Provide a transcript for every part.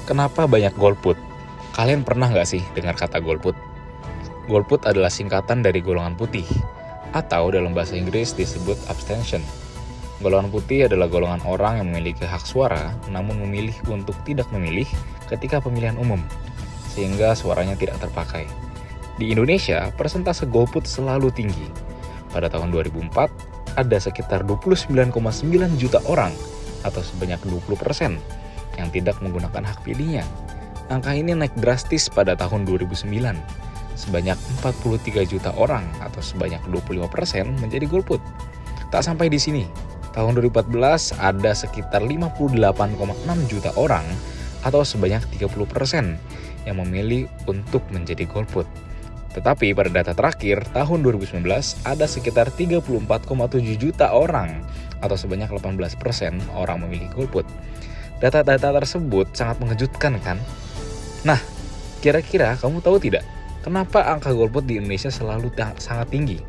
Kenapa banyak golput? Kalian pernah nggak sih dengar kata golput? Golput adalah singkatan dari golongan putih, atau dalam bahasa Inggris disebut abstention. Golongan putih adalah golongan orang yang memiliki hak suara, namun memilih untuk tidak memilih ketika pemilihan umum, sehingga suaranya tidak terpakai. Di Indonesia, persentase golput selalu tinggi. Pada tahun 2004, ada sekitar 29,9 juta orang, atau sebanyak 20%, yang tidak menggunakan hak pilihnya. Angka ini naik drastis pada tahun 2009. Sebanyak 43 juta orang atau sebanyak 25% menjadi golput. Tak sampai di sini, tahun 2014 ada sekitar 58,6 juta orang atau sebanyak 30% yang memilih untuk menjadi golput. Tetapi pada data terakhir tahun 2019 ada sekitar 34,7 juta orang atau sebanyak 18% orang memilih golput. Data-data tersebut sangat mengejutkan kan? Nah, kira-kira kamu tahu tidak kenapa angka golput di Indonesia selalu sangat tinggi?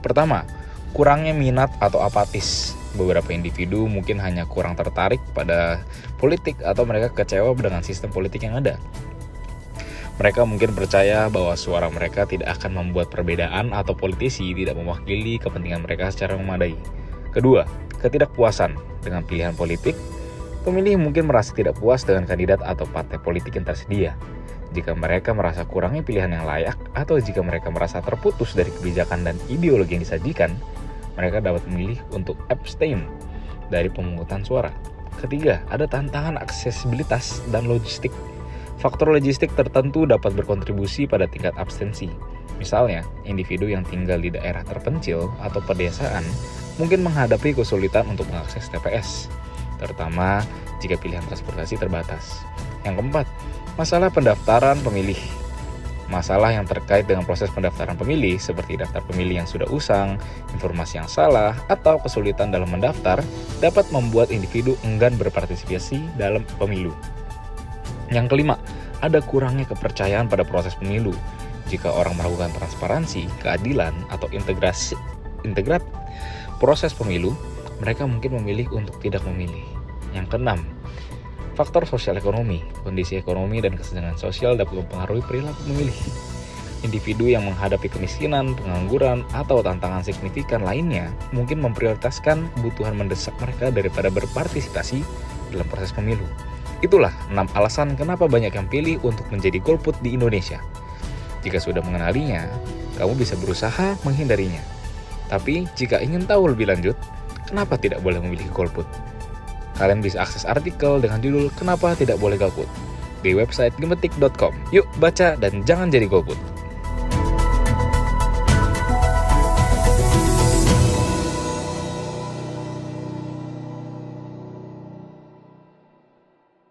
Pertama, kurangnya minat atau apatis. Beberapa individu mungkin hanya kurang tertarik pada politik atau mereka kecewa dengan sistem politik yang ada. Mereka mungkin percaya bahwa suara mereka tidak akan membuat perbedaan atau politisi tidak mewakili kepentingan mereka secara memadai. Kedua, ketidakpuasan dengan pilihan politik. Pemilih mungkin merasa tidak puas dengan kandidat atau partai politik yang tersedia. Jika mereka merasa kurangnya pilihan yang layak atau jika mereka merasa terputus dari kebijakan dan ideologi yang disajikan, mereka dapat memilih untuk abstain dari pemungutan suara. Ketiga, ada tantangan aksesibilitas dan logistik. Faktor logistik tertentu dapat berkontribusi pada tingkat abstensi. Misalnya, individu yang tinggal di daerah terpencil atau pedesaan mungkin menghadapi kesulitan untuk mengakses TPS, terutama jika pilihan transportasi terbatas. Yang keempat, masalah pendaftaran pemilih. Masalah yang terkait dengan proses pendaftaran pemilih seperti daftar pemilih yang sudah usang, informasi yang salah, atau kesulitan dalam mendaftar dapat membuat individu enggan berpartisipasi dalam pemilu. Yang kelima, ada kurangnya kepercayaan pada proses pemilu. Jika orang meragukan transparansi, keadilan, atau integrat proses pemilu, mereka mungkin memilih untuk tidak memilih. Yang keenam, faktor sosial ekonomi. Kondisi ekonomi dan kesenjangan sosial dapat mempengaruhi perilaku memilih. Individu yang menghadapi kemiskinan, pengangguran, atau tantangan signifikan lainnya mungkin memprioritaskan kebutuhan mendesak mereka daripada berpartisipasi dalam proses pemilu. Itulah 6 alasan kenapa banyak yang pilih untuk menjadi golput di Indonesia. Jika sudah mengenalinya, kamu bisa berusaha menghindarinya. Tapi jika ingin tahu lebih lanjut, kenapa tidak boleh memilih golput? Kalian bisa akses artikel dengan judul "Kenapa Tidak Boleh Golput" di website gemetik.com. Yuk baca dan jangan jadi golput.